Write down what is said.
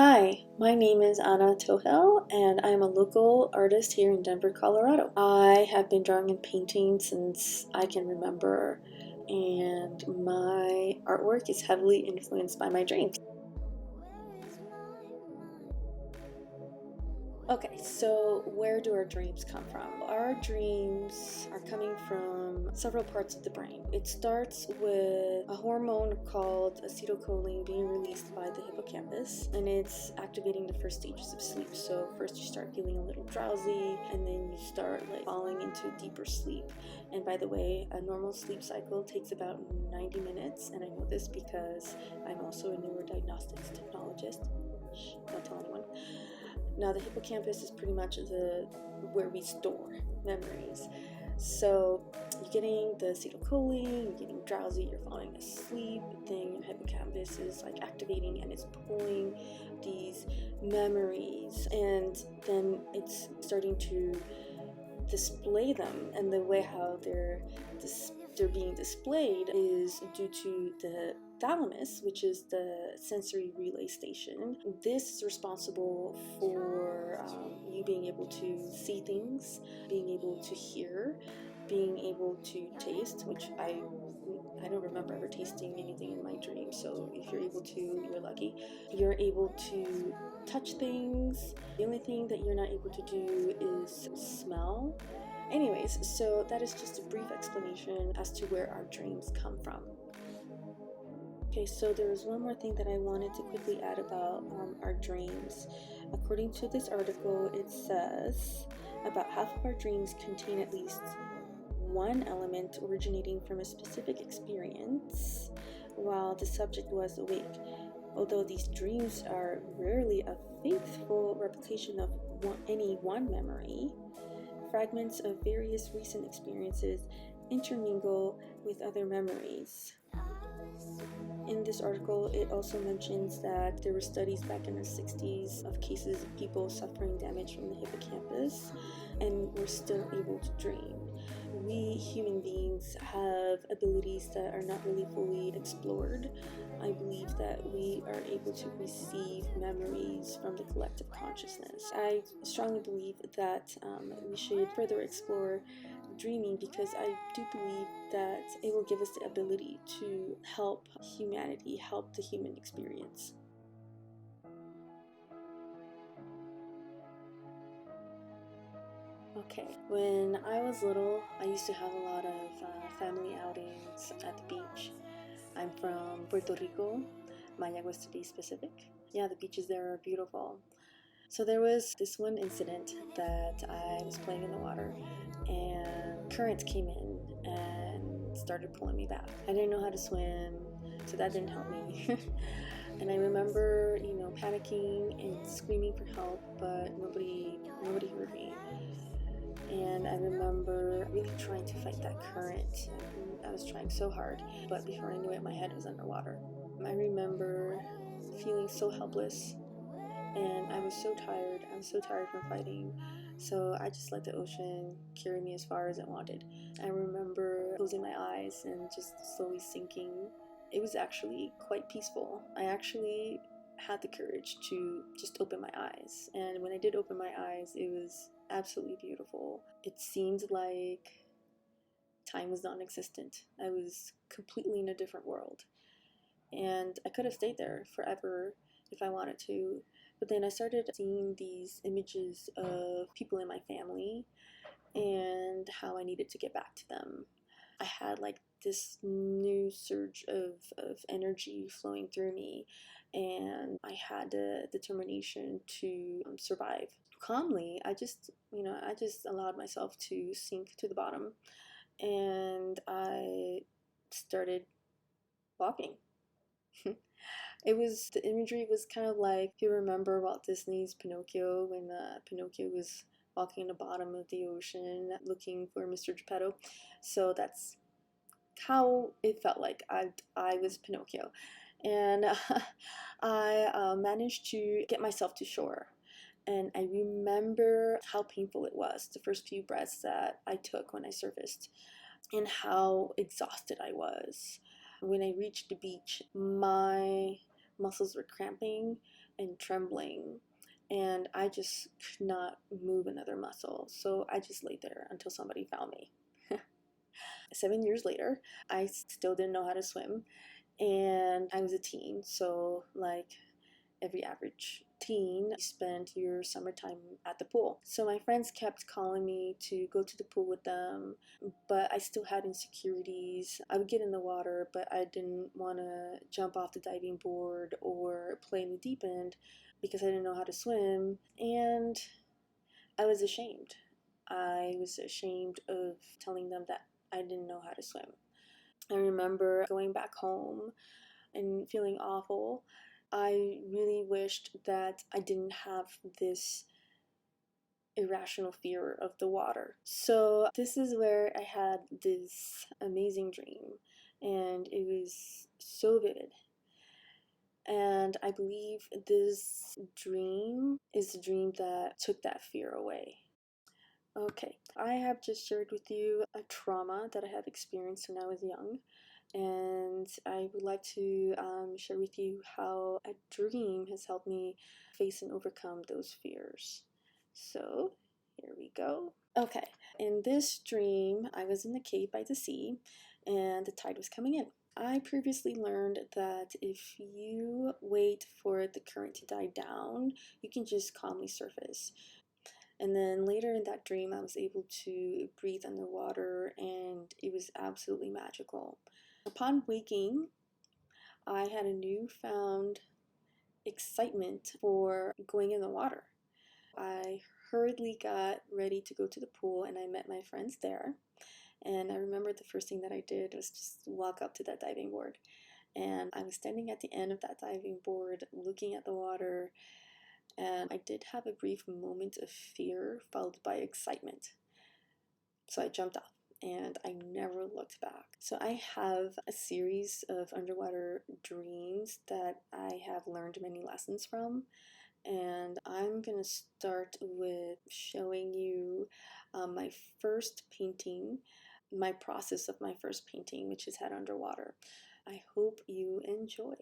Hi, my name is Anna Tohel, and I'm a local artist here in Denver, Colorado. I have been drawing and painting since I can remember, and my artwork is heavily influenced by my dreams. Okay, so where do our dreams come from? Our dreams are coming from several parts of the brain. It starts with a hormone called acetylcholine being released by the hippocampus, and it's activating the first stages of sleep. So first you start feeling a little drowsy, and then you start falling into deeper sleep. And by the way, a normal sleep cycle takes about 90 minutes, and I know this because I'm also a neurodiagnostics technologist. Shh, don't tell anyone. Now, the hippocampus is pretty much where we store memories. So you're getting the acetylcholine, you're getting drowsy, you're falling asleep, then your hippocampus is activating and it's pulling these memories, and then it's starting to display them, and the way how they're being displayed is due to the thalamus, which is the sensory relay station. This is responsible for you being able to see things, being able to hear, being able to taste, which I don't remember ever tasting anything in my dream. So if you're able to, you're lucky. You're able to touch things. The only thing that you're not able to do is smell. Anyways, so that is just a brief explanation as to where our dreams come from. Okay, so there was one more thing that I wanted to quickly add about our dreams. According to this article, it says about half of our dreams contain at least one element originating from a specific experience while the subject was awake. Although these dreams are rarely a faithful replication of any one memory, fragments of various recent experiences intermingle with other memories. In this article, it also mentions that there were studies back in the 60s of cases of people suffering damage from the hippocampus and were still able to dream. We human beings have abilities that are not really fully explored. I believe that we are able to receive memories from the collective consciousness. I strongly believe that we should further explore dreaming, because I do believe that it will give us the ability to help humanity, help the human experience. Okay, when I was little, I used to have a lot of family outings at the beach. I'm from Puerto Rico, Mayagüez to be specific. Yeah, the beaches there are beautiful. So there was this one incident that I was playing in the water and currents came in and started pulling me back. I didn't know how to swim, so that didn't help me. And I remember, panicking and screaming for help, but nobody heard me. And I remember really trying to fight that current. I was trying so hard, but before I knew it, my head was underwater. I remember feeling so helpless, and I was so tired. I was so tired from fighting. So I just let the ocean carry me as far as it wanted. I remember closing my eyes and just slowly sinking. It was actually quite peaceful. I actually had the courage to just open my eyes. And when I did open my eyes, it was absolutely beautiful. It seemed like time was non existent. I was completely in a different world. And I could have stayed there forever if I wanted to. But then I started seeing these images of people in my family and how I needed to get back to them. I had this new surge of energy flowing through me, and I had the determination to survive. Calmly, I just allowed myself to sink to the bottom, and I started walking. The imagery was kind of like, if you remember Walt Disney's Pinocchio, when Pinocchio was walking in the bottom of the ocean looking for Mr. Geppetto. So that's how it felt like. I was Pinocchio. And I managed to get myself to shore. And I remember how painful it was, the first few breaths that I took when I surfaced, and how exhausted I was. When I reached the beach, my muscles were cramping and trembling, and I just could not move another muscle. So I just laid there until somebody found me. 7 years later, I still didn't know how to swim, and I was a teen, so like every average teen, you spend your summertime at the pool. So my friends kept calling me to go to the pool with them, but I still had insecurities. I would get in the water, but I didn't want to jump off the diving board or play in the deep end because I didn't know how to swim, and I was ashamed. I was ashamed of telling them that I didn't know how to swim. I remember going back home and feeling awful. I really wished that I didn't have this irrational fear of the water. So, this is where I had this amazing dream, and it was so vivid. And I believe this dream is the dream that took that fear away. Okay, I have just shared with you a trauma that I have experienced when I was young, and I would like to share with you how a dream has helped me face and overcome those fears. So, here we go. Okay, in this dream, I was in the cave by the sea, and the tide was coming in. I previously learned that if you wait for the current to die down, you can just calmly surface. And then later in that dream, I was able to breathe underwater, and it was absolutely magical. Upon waking, I had a newfound excitement for going in the water. I hurriedly got ready to go to the pool, and I met my friends there. And I remember the first thing that I did was just walk up to that diving board. And I was standing at the end of that diving board looking at the water, and I did have a brief moment of fear followed by excitement. So I jumped off and I never looked back. So I have a series of underwater dreams that I have learned many lessons from. And I'm gonna start with showing you my first painting, my process of my first painting, which is Head Underwater. I hope you enjoy.